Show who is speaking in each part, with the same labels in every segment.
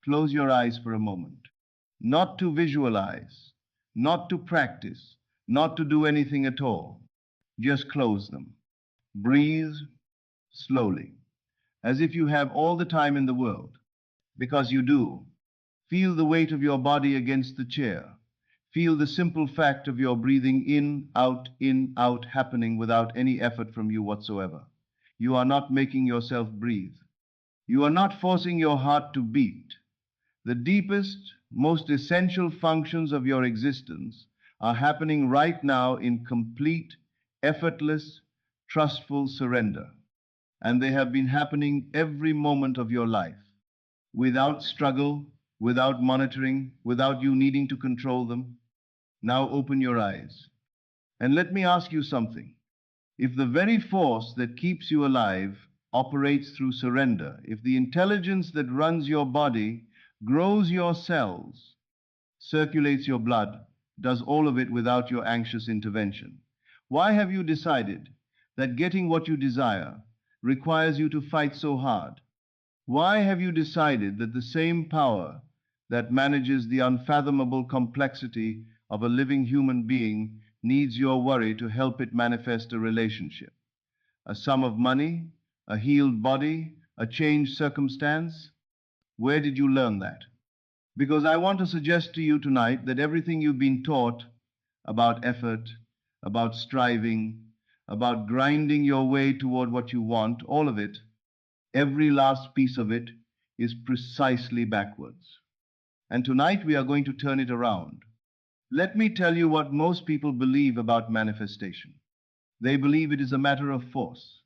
Speaker 1: close your eyes for a moment. Not to visualize, not to practice, not to do anything at all. Just close them. Breathe slowly, as if you have all the time in the world, because you do. Feel the weight of your body against the chair. Feel the simple fact of your breathing in, out happening without any effort from you whatsoever. You are not making yourself breathe. You are not forcing your heart to beat. The deepest, most essential functions of your existence are happening right now in complete, effortless, trustful surrender. And they have been happening every moment of your life, without struggle, without monitoring, without you needing to control them. Now open your eyes. And let me ask you something. If the very force that keeps you alive operates through surrender, if the intelligence that runs your body, grows your cells, circulates your blood, does all of it without your anxious intervention, why have you decided that getting what you desire requires you to fight so hard? Why have you decided that the same power that manages the unfathomable complexity of a living human being needs your worry to help it manifest a relationship, a sum of money, a healed body, a changed circumstance? Where did you learn that? Because I want to suggest to you tonight that everything you've been taught about effort, about striving, about grinding your way toward what you want, all of it, every last piece of it, is precisely backwards. And tonight we are going to turn it around. Let me tell you what most people believe about manifestation. They believe it is a matter of force.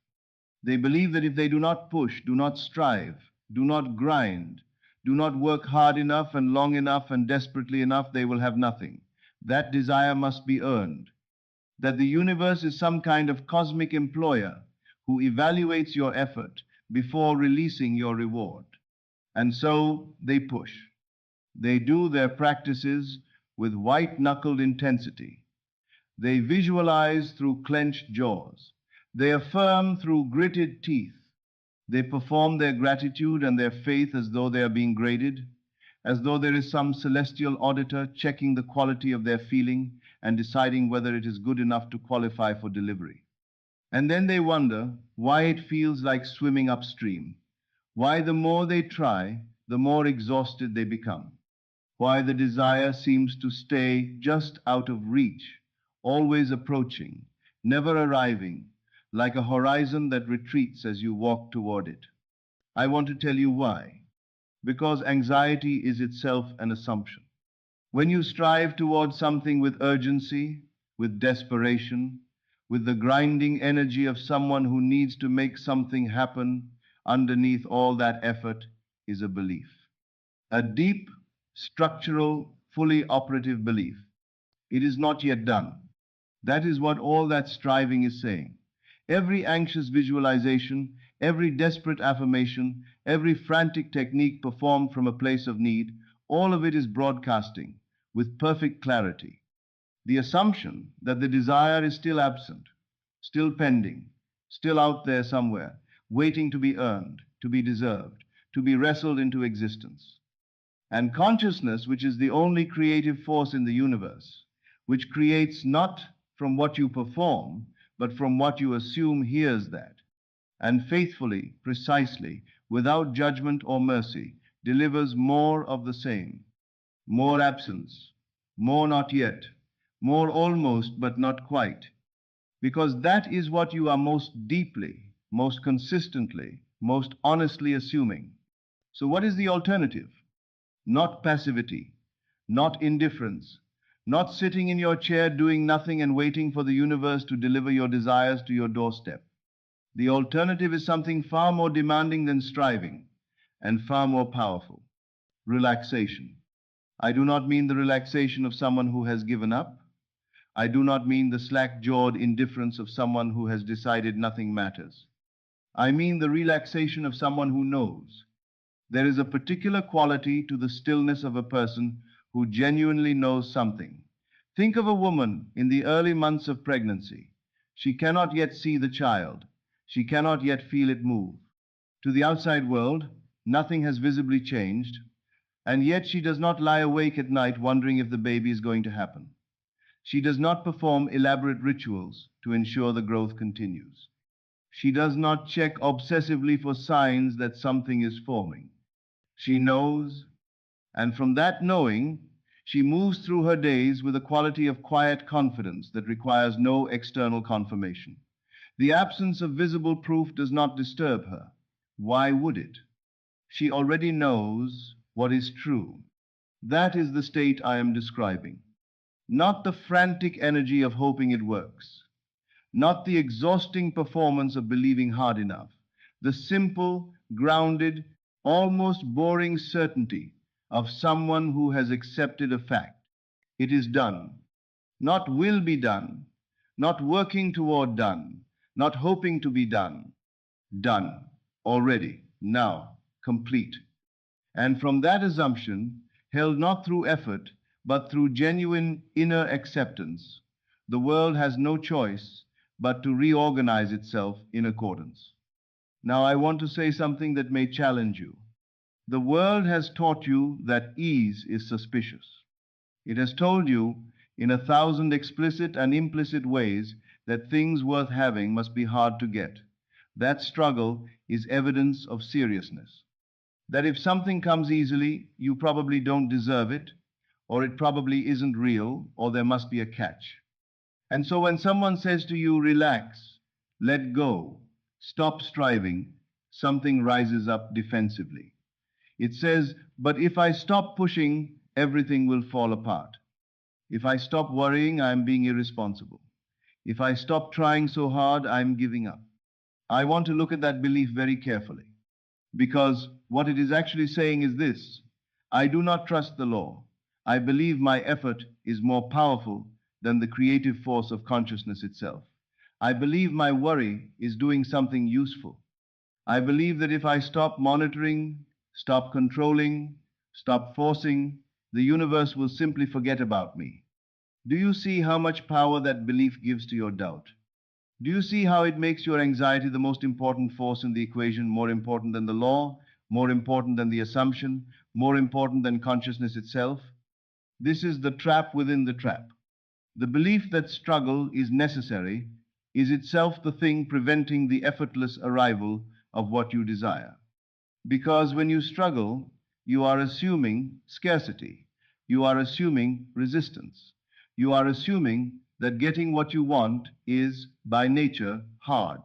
Speaker 1: They believe that if they do not push, do not strive, do not grind, do not work hard enough and long enough and desperately enough, they will have nothing. That desire must be earned. That the universe is some kind of cosmic employer who evaluates your effort before releasing your reward. And so they push. They do their practices with white-knuckled intensity. They visualize through clenched jaws. They affirm through gritted teeth. They perform their gratitude and their faith as though they are being graded, as though there is some celestial auditor checking the quality of their feeling and deciding whether it is good enough to qualify for delivery. And then they wonder why it feels like swimming upstream, why the more they try, the more exhausted they become, why the desire seems to stay just out of reach, always approaching, never arriving, like a horizon that retreats as you walk toward it. I want to tell you why. Because anxiety is itself an assumption. When you strive toward something with urgency, with desperation, with the grinding energy of someone who needs to make something happen, underneath all that effort is a belief. A deep, structural, fully operative belief. It is not yet done. That is what all that striving is saying. Every anxious visualization, every desperate affirmation, every frantic technique performed from a place of need, all of it is broadcasting with perfect clarity the assumption that the desire is still absent, still pending, still out there somewhere, waiting to be earned, to be deserved, to be wrestled into existence. And consciousness, which is the only creative force in the universe, which creates not from what you perform, but from what you assume, hears that, and faithfully, precisely, without judgment or mercy, delivers more of the same, more absence, more not yet, more almost but not quite, because that is what you are most deeply, most consistently, most honestly assuming. So what is the alternative? Not passivity, not indifference, not sitting in your chair doing nothing and waiting for the universe to deliver your desires to your doorstep. The alternative is something far more demanding than striving and far more powerful. Relaxation. I do not mean the relaxation of someone who has given up. I do not mean the slack-jawed indifference of someone who has decided nothing matters. I mean the relaxation of someone who knows. There is a particular quality to the stillness of a person who genuinely knows something. Think of a woman in the early months of pregnancy. She cannot yet see the child. She cannot yet feel it move. To the outside world, nothing has visibly changed. And yet she does not lie awake at night wondering if the baby is going to happen. She does not perform elaborate rituals to ensure the growth continues. She does not check obsessively for signs that something is forming. She knows, and from that knowing, she moves through her days with a quality of quiet confidence that requires no external confirmation. The absence of visible proof does not disturb her. Why would it? She already knows what is true. That is the state I am describing. Not the frantic energy of hoping it works, not the exhausting performance of believing hard enough, the simple, grounded, almost boring certainty of someone who has accepted a fact. It is done, not will be done, not working toward done, not hoping to be done. Done, already, now, complete. And from that assumption, held not through effort, but through genuine inner acceptance, the world has no choice but to reorganize itself in accordance. Now, I want to say something that may challenge you. The world has taught you that ease is suspicious. It has told you, in 1,000 explicit and implicit ways, that things worth having must be hard to get. That struggle is evidence of seriousness. That if something comes easily, you probably don't deserve it, or it probably isn't real, or there must be a catch. And so when someone says to you, relax, let go, stop striving, something rises up defensively. It says, but if I stop pushing, everything will fall apart. If I stop worrying, I'm being irresponsible. If I stop trying so hard, I'm giving up. I want to look at that belief very carefully. Because what it is actually saying is this: I do not trust the law. I believe my effort is more powerful than the creative force of consciousness itself. I believe my worry is doing something useful. I believe that if I stop monitoring, stop controlling, stop forcing, the universe will simply forget about me. Do you see how much power that belief gives to your doubt? Do you see how it makes your anxiety the most important force in the equation, more important than the law, more important than the assumption, more important than consciousness itself? This is the trap within the trap. The belief that struggle is necessary is itself the thing preventing the effortless arrival of what you desire. Because when you struggle, you are assuming scarcity, you are assuming resistance, you are assuming that getting what you want is, by nature, hard.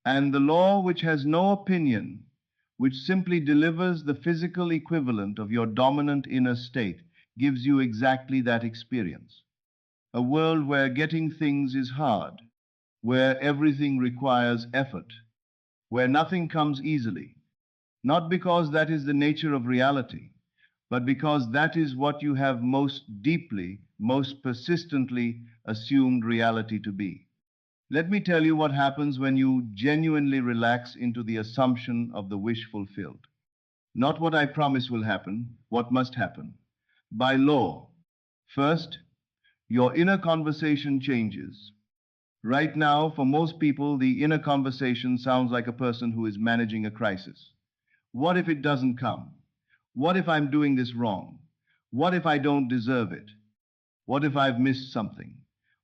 Speaker 1: And the law, which has no opinion, which simply delivers the physical equivalent of your dominant inner state, gives you exactly that experience. A world where getting things is hard, where everything requires effort, where nothing comes easily, not because that is the nature of reality, but because that is what you have most deeply, most persistently assumed reality to be. Let me tell you what happens when you genuinely relax into the assumption of the wish fulfilled. Not what I promise will happen, what must happen. By law, first, your inner conversation changes. Right now, for most people, the inner conversation sounds like a person who is managing a crisis. What if it doesn't come? What if I'm doing this wrong? What if I don't deserve it? What if I've missed something?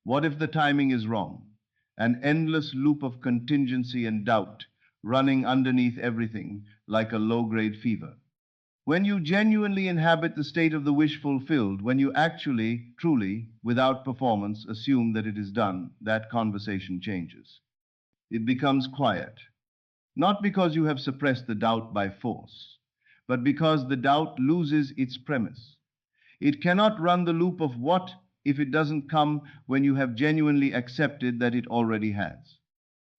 Speaker 1: What if the timing is wrong? An endless loop of contingency and doubt running underneath everything like a low-grade fever. When you genuinely inhabit the state of the wish fulfilled, when you actually, truly, without performance, assume that it is done, that conversation changes. It becomes quiet. Not because you have suppressed the doubt by force, but because the doubt loses its premise. It cannot run the loop of what if it doesn't come when you have genuinely accepted that it already has.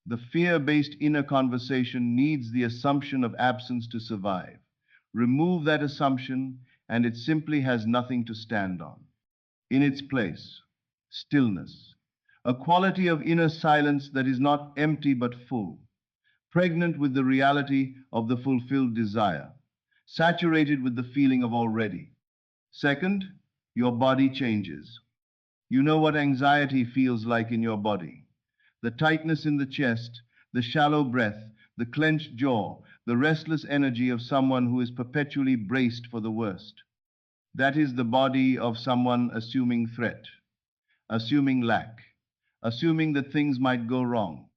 Speaker 1: The fear-based inner conversation needs the assumption of absence to survive. Remove that assumption, and it simply has nothing to stand on. In its place, stillness, a quality of inner silence that is not empty but full, pregnant with the reality of the fulfilled desire, saturated with the feeling of already. Second, your body changes. You know what anxiety feels like in your body. The tightness in the chest, the shallow breath, the clenched jaw, the restless energy of someone who is perpetually braced for the worst. That is the body of someone assuming threat, assuming lack, assuming that things might go wrong.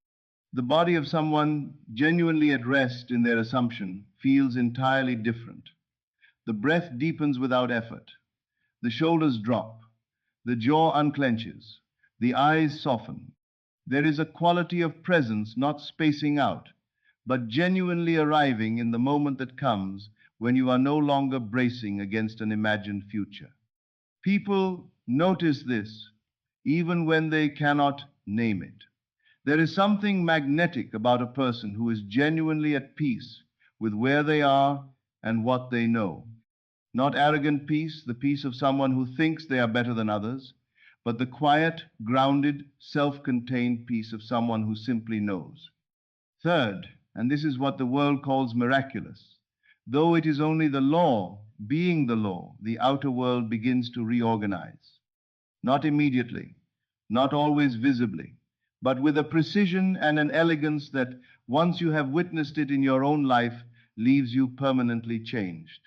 Speaker 1: The body of someone genuinely at rest in their assumption feels entirely different. The breath deepens without effort. The shoulders drop. The jaw unclenches. The eyes soften. There is a quality of presence not spacing out, but genuinely arriving in the moment that comes when you are no longer bracing against an imagined future. People notice this even when they cannot name it. There is something magnetic about a person who is genuinely at peace with where they are and what they know. Not arrogant peace, the peace of someone who thinks they are better than others, but the quiet, grounded, self-contained peace of someone who simply knows. Third, and this is what the world calls miraculous, though it is only the law, being the law, the outer world begins to reorganize. Not immediately, not always visibly, but with a precision and an elegance that, once you have witnessed it in your own life, leaves you permanently changed.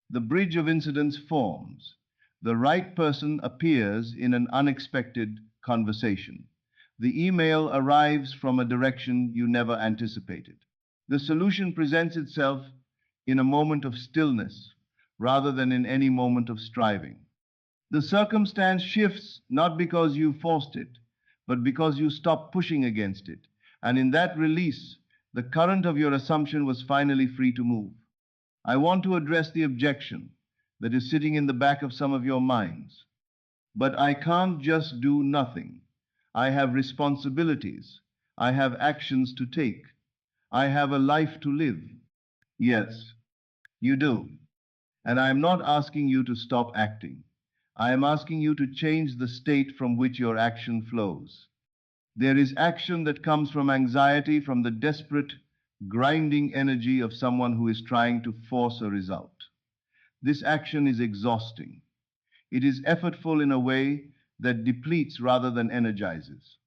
Speaker 1: The bridge of incidents forms. The right person appears in an unexpected conversation. The email arrives from a direction you never anticipated. The solution presents itself in a moment of stillness rather than in any moment of striving. The circumstance shifts not because you forced it, but because you stopped pushing against it. And in that release, the current of your assumption was finally free to move. I want to address the objection that is sitting in the back of some of your minds. But I can't just do nothing. I have responsibilities. I have actions to take. I have a life to live. Yes, you do. And I am not asking you to stop acting. I am asking you to change the state from which your action flows. There is action that comes from anxiety, from the desperate, grinding energy of someone who is trying to force a result. This action is exhausting. It is effortful in a way that depletes rather than energizes.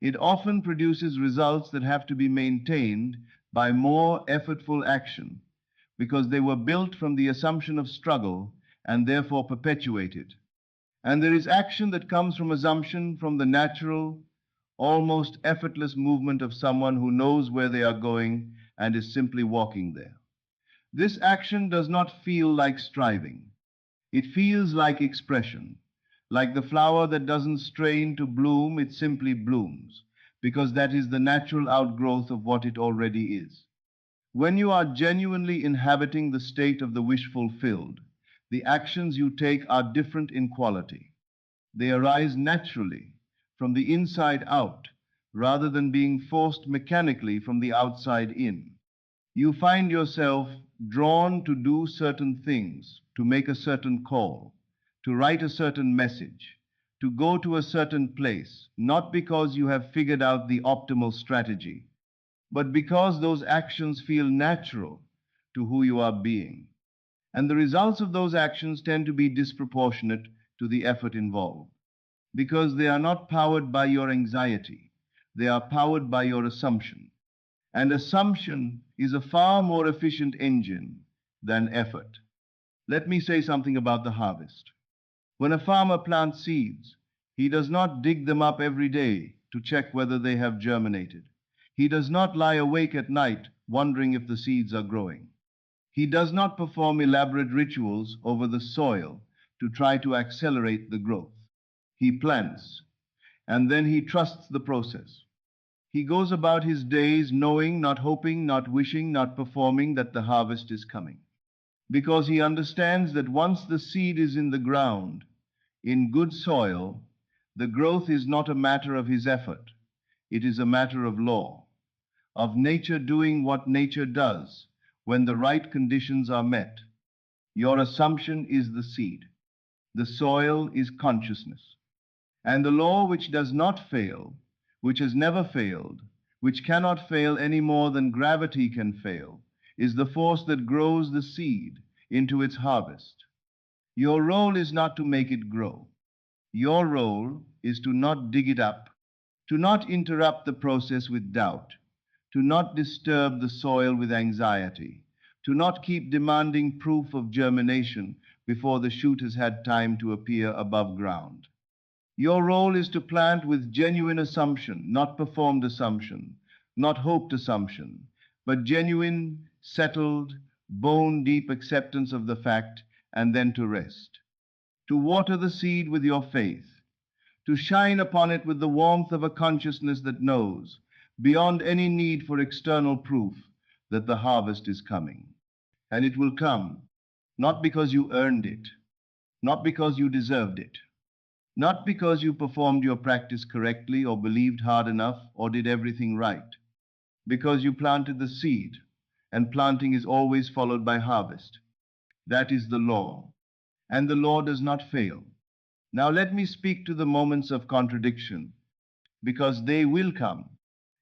Speaker 1: It often produces results that have to be maintained by more effortful action because they were built from the assumption of struggle and therefore perpetuated. And there is action that comes from assumption, from the natural, almost effortless movement of someone who knows where they are going and is simply walking there. This action does not feel like striving. It feels like expression, like the flower that doesn't strain to bloom, it simply blooms, because that is the natural outgrowth of what it already is. When you are genuinely inhabiting the state of the wish fulfilled, the actions you take are different in quality. They arise naturally, from the inside out, rather than being forced mechanically from the outside in. You find yourself drawn to do certain things, to make a certain call, to write a certain message, to go to a certain place, not because you have figured out the optimal strategy, but because those actions feel natural to who you are being. And the results of those actions tend to be disproportionate to the effort involved, because they are not powered by your anxiety, they are powered by your assumption. And assumption is a far more efficient engine than effort. Let me say something about the harvest. When a farmer plants seeds, he does not dig them up every day to check whether they have germinated. He does not lie awake at night wondering if the seeds are growing. He does not perform elaborate rituals over the soil to try to accelerate the growth. He plants, and then he trusts the process. He goes about his days knowing, not hoping, not wishing, not performing that the harvest is coming. Because he understands that once the seed is in the ground, in good soil, the growth is not a matter of his effort. It is a matter of law, of nature doing what nature does when the right conditions are met. Your assumption is the seed. The soil is consciousness. And the law which does not fail, which has never failed, which cannot fail any more than gravity can fail, is the force that grows the seed into its harvest. Your role is not to make it grow. Your role is to not dig it up, to not interrupt the process with doubt, to not disturb the soil with anxiety, to not keep demanding proof of germination before the shoot has had time to appear above ground. Your role is to plant with genuine assumption, not performed assumption, not hoped assumption, but genuine, settled, bone deep acceptance of the fact, and then to rest. To water the seed with your faith, to shine upon it with the warmth of a consciousness that knows, beyond any need for external proof, that the harvest is coming. And it will come, not because you earned it, not because you deserved it, not because you performed your practice correctly or believed hard enough or did everything right, because you planted the seed, and planting is always followed by harvest. That is the law, and the law does not fail. Now let me speak to the moments of contradiction, because they will come.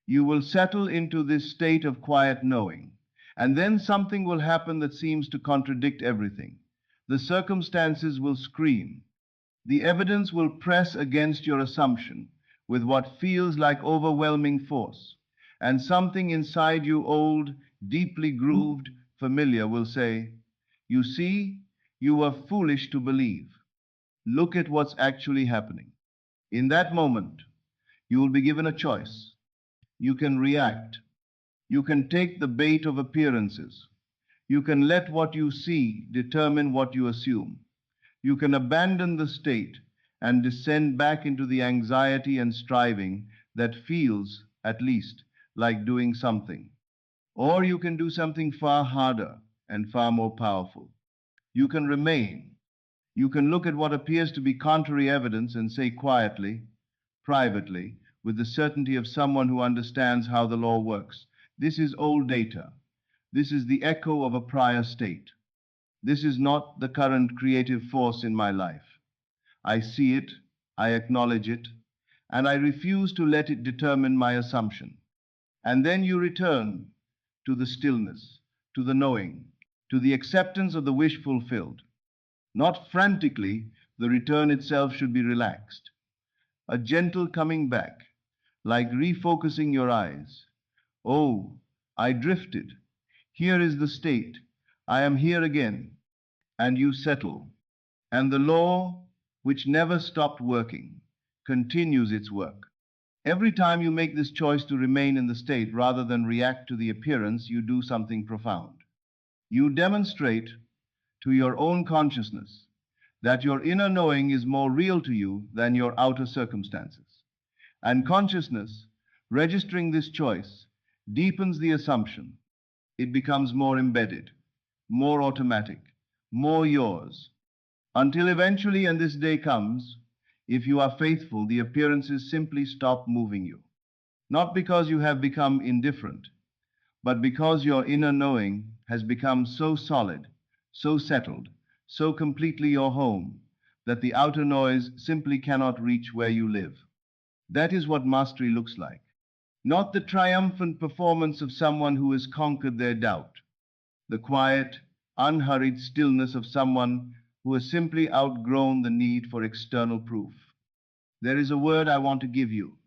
Speaker 1: You will settle into this state of quiet knowing, and then something will happen that seems to contradict everything. The circumstances will scream. The evidence will press against your assumption with what feels like overwhelming force, and something inside you, old, deeply grooved, familiar, will say, "You see, you were foolish to believe. Look at what's actually happening." In that moment, you will be given a choice. You can react. You can take the bait of appearances. You can let what you see determine what you assume. You can abandon the state and descend back into the anxiety and striving that feels, at least, like doing something. Or you can do something far harder and far more powerful. You can remain. You can look at what appears to be contrary evidence and say quietly, privately, with the certainty of someone who understands how the law works, "This is old data. This is the echo of a prior state. This is not the current creative force in my life. I see it, I acknowledge it, and I refuse to let it determine my assumption." And then you return to the stillness, to the knowing, to the acceptance of the wish fulfilled. Not frantically, the return itself should be relaxed. A gentle coming back, like refocusing your eyes. "Oh, I drifted. Here is the state. I am here again." And you settle. And the law, which never stopped working, continues its work. Every time you make this choice to remain in the state rather than react to the appearance, you do something profound. You demonstrate to your own consciousness that your inner knowing is more real to you than your outer circumstances. And consciousness, registering this choice, deepens the assumption. It becomes more embedded, more automatic, more yours, until eventually, and this day comes, if you are faithful, the appearances simply stop moving you. Not because you have become indifferent, but because your inner knowing has become so solid, so settled, so completely your home, that the outer noise simply cannot reach where you live. That is what mastery looks like. Not the triumphant performance of someone who has conquered their doubt, the quiet, unhurried stillness of someone who has simply outgrown the need for external proof. There is a word I want to give you: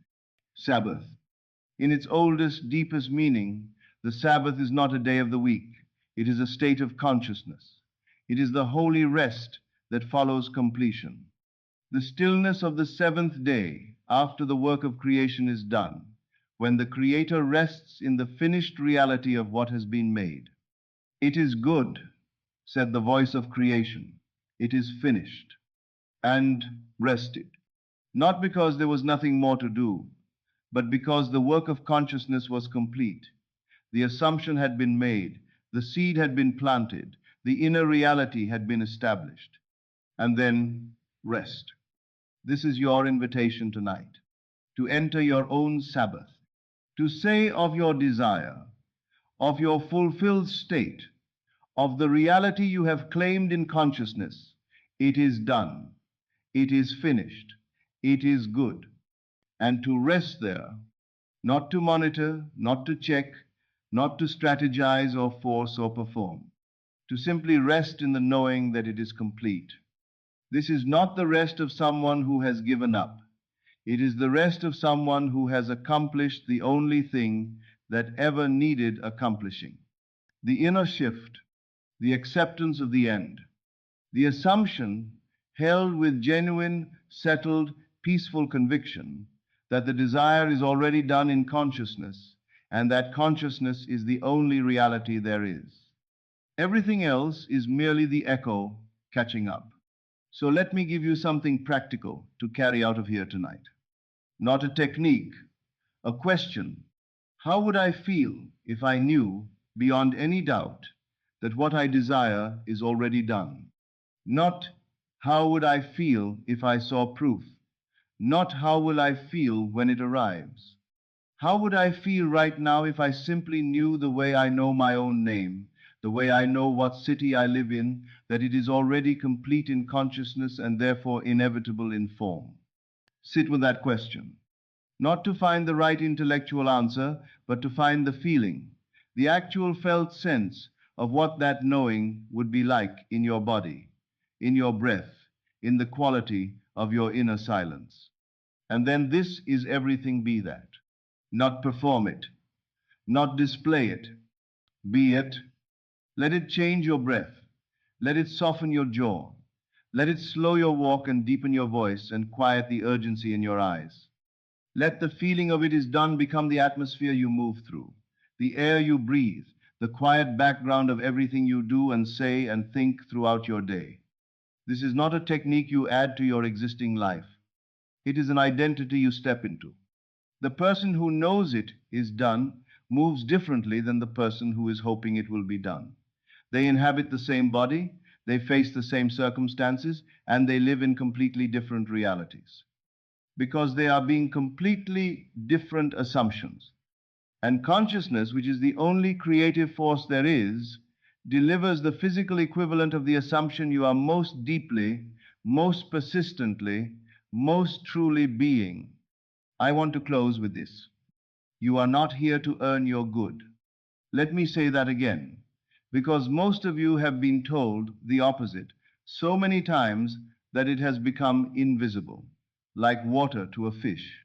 Speaker 1: Sabbath. In its oldest, deepest meaning, the Sabbath is not a day of the week. It is a state of consciousness. It is the holy rest that follows completion. The stillness of the seventh day after the work of creation is done, when the Creator rests in the finished reality of what has been made. "It is good," said the voice of creation. "It is finished," and rested. Not because there was nothing more to do, but because the work of consciousness was complete. The assumption had been made, the seed had been planted, the inner reality had been established. And then rest. This is your invitation tonight, to enter your own Sabbath, to say of your desire, of your fulfilled state, of the reality you have claimed in consciousness, "It is done, it is finished, it is good," and to rest there, not to monitor, not to check, not to strategize or force or perform, to simply rest in the knowing that it is complete. This is not the rest of someone who has given up. It is the rest of someone who has accomplished the only thing that ever needed accomplishing. The inner shift, the acceptance of the end, the assumption, held with genuine, settled, peaceful conviction, that the desire is already done in consciousness, and that consciousness is the only reality there is. Everything else is merely the echo catching up. So let me give you something practical to carry out of here tonight. Not a technique, a question. How would I feel if I knew, beyond any doubt, that what I desire is already done? Not how would I feel if I saw proof? Not how will I feel when it arrives? How would I feel right now if I simply knew the way I know my own name, the way I know what city I live in, that it is already complete in consciousness and therefore inevitable in form? Sit with that question. Not to find the right intellectual answer, but to find the feeling, the actual felt sense of what that knowing would be like in your body, in your breath, in the quality of your inner silence. And then this is everything be that. Not perform it, not display it. Be it. Let it change your breath. Let it soften your jaw. Let it slow your walk and deepen your voice and quiet the urgency in your eyes. Let the feeling of it is done become the atmosphere you move through, the air you breathe, the quiet background of everything you do and say and think throughout your day. This is not a technique you add to your existing life. It is an identity you step into. The person who knows it is done moves differently than the person who is hoping it will be done. They inhabit the same body, they face the same circumstances, and they live in completely different realities. Because they are being completely different assumptions. And consciousness, which is the only creative force there is, delivers the physical equivalent of the assumption you are most deeply, most persistently, most truly being. I want to close with this. You are not here to earn your good. Let me say that again, because most of you have been told the opposite so many times that it has become invisible, like water to a fish.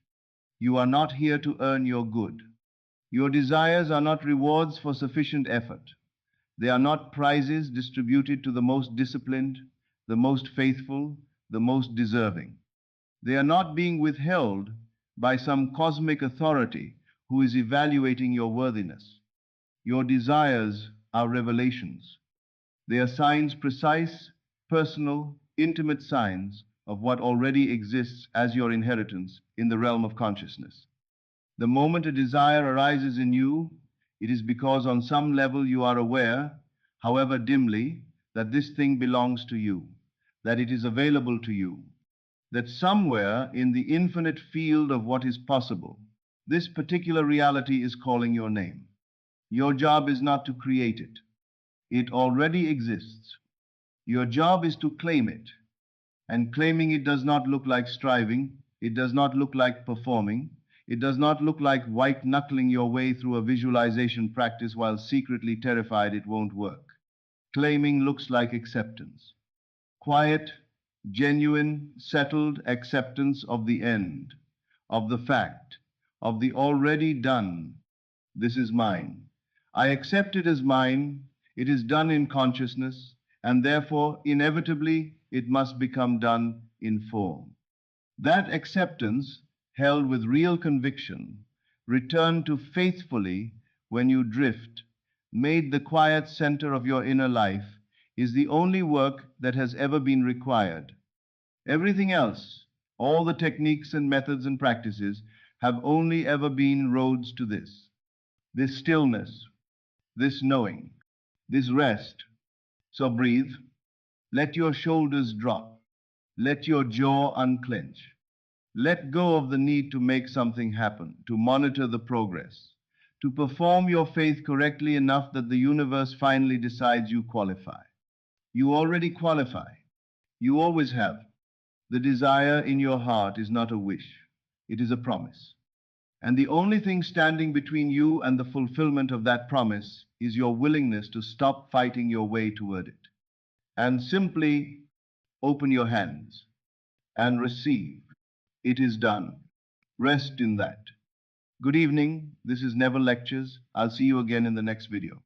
Speaker 1: You are not here to earn your good. Your desires are not rewards for sufficient effort. They are not prizes distributed to the most disciplined, the most faithful, the most deserving. They are not being withheld by some cosmic authority who is evaluating your worthiness. Your desires are revelations. They are signs precise, personal, intimate signs of what already exists as your inheritance in the realm of consciousness. The moment a desire arises in you, it is because on some level you are aware, however dimly, that this thing belongs to you, that it is available to you, that somewhere in the infinite field of what is possible, this particular reality is calling your name. Your job is not to create it. It already exists. Your job is to claim it. And claiming it does not look like striving. It does not look like performing. It does not look like white-knuckling your way through a visualization practice while secretly terrified it won't work. Claiming looks like acceptance. Quiet, genuine, settled acceptance of the end, of the fact, of the already done. This is mine. I accept it as mine. It is done in consciousness, and therefore, inevitably, it must become done in form. That acceptance, held with real conviction, returned to faithfully when you drift, made the quiet center of your inner life, is the only work that has ever been required. Everything else, all the techniques and methods and practices, have only ever been roads to this stillness, this knowing, this rest. So breathe, let your shoulders drop, let your jaw unclench. Let go of the need to make something happen, to monitor the progress, to perform your faith correctly enough that the universe finally decides you qualify. You already qualify. You always have. The desire in your heart is not a wish, it is a promise. And the only thing standing between you and the fulfillment of that promise is your willingness to stop fighting your way toward it and simply open your hands and receive. It is done. Rest in that. Good evening. This is Never Lectures. I'll see you again in the next video.